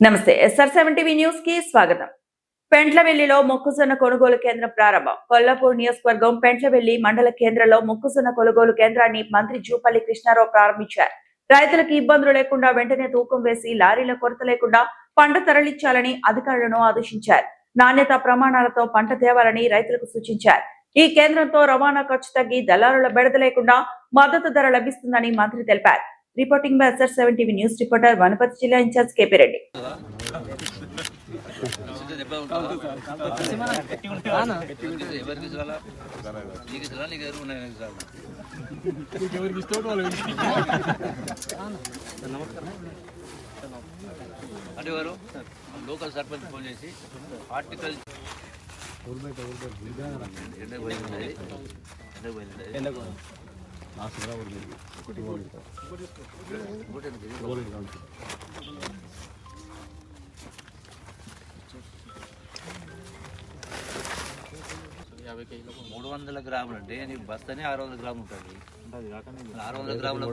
నమస్తే SR7 TV news కి స్వాగతం. పెంట్లవెల్లిలో మొక్కజొన్న కొనుగోలు కేంద్రం ప్రారంభం. కొల్లాపూర్ నియోజకవర్గం పెంట్లవెల్లి మండల కేంద్రంలో మొక్కజొన్న కొనుగోలు కేంద్రాన్ని మంత్రి జూపల్లి కృష్ణారావు ప్రారంభించారు. రైతులకు ఇబ్బందులు లేకుండా వెంటనే తూకం వేసి లారీల కొరత లేకుండా పంట తరలించాలని అధికారులను ఆదేశించారు. నాణ్యత ప్రమాణాలతో పంట తేవాలని రైతులకు సూచించారు. ఈ కేంద్రంతో రవాణా ఖర్చు తగ్గి దళారుల బెడద లేకుండా మద్దతు ధర లభిస్తుందని మంత్రి తెలిపారు. Reporting by SR7 TV news reporter Wanaparthy జిల్లా ఇన్ఛార్జ్ KP రెడ్డి. అంటే వారు లోకల్ సర్పంచ్ ఫోన్ చేసి ఆర్టికల్ మూడు 300 గ్రాములు అంటే నీకు బస్తానే 600 గ్రాములు ఉంటుంది. 600 గ్రాములు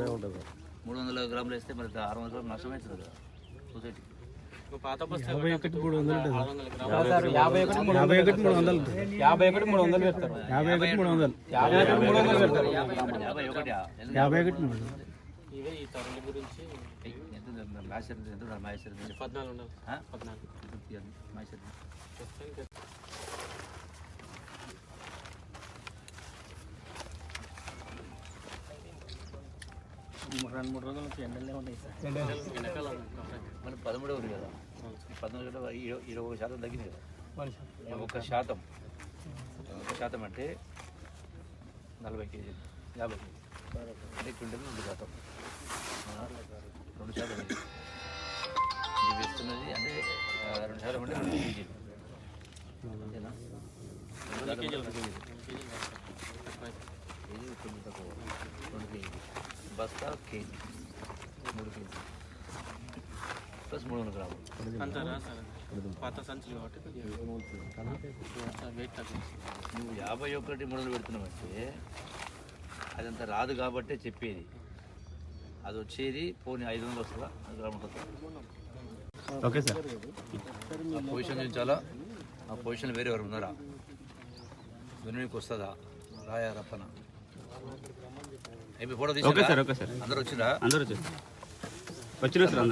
300 గ్రాములు వేస్తే మరి 600 గ్రాములు నష్టమవుతుంది కదా సొసైటీకి. పాత బస్తా 51 300 ఉంటుంది. 51 300 పెడతారు. 51 300 పెడతారు. 51 ఇవే ఈ తరుణం గురించి ఎంత మ్యాచర్ ఎంత మ్యాచర్ 14 ఉండాలి. 14 మ్యాచర్ మూడు రోజుల నుంచి ఎండలే ఉన్నాయి సార్. ఎండాకాలం మన 13 ఉంది కదా, 14 21% తగ్గింది కదా. 1% 1% అంటే 40 కేజీలు 50 అంటే క్వింటల్ 2%. 2% ఇది వేస్తున్నది అంటే 2% అంటే 2 కేజీలు అంతేనా? 2 కేజీలు కేజీ కొంచెం తక్కువ 2 కేజీలు బస్తా కేజీ 3 కేజీ ప్లస్ 300 గ్రాములు అంటారా సార్? పాత సంచులు కాబట్టి వెయిట్ తగ్గింది. నువ్వు 51 300 పెడుతున్నావంటే అదంతా రాదు కాబట్టే చెప్పేది. అది వచ్చేది పోనీ 500 వస్తుందా 5 గ్రాములు వస్తుందా? Okay sir. ఆ పొజిషన్ చూపించాలా? ఆ పొజిషన్ వేరే ఎవరు ఉన్నారా? వెనుక వస్తుందా? రాయా రప్పన ఫోటో తీసి అందరూ వచ్చిరా? అందరూ వచ్చిన సార్.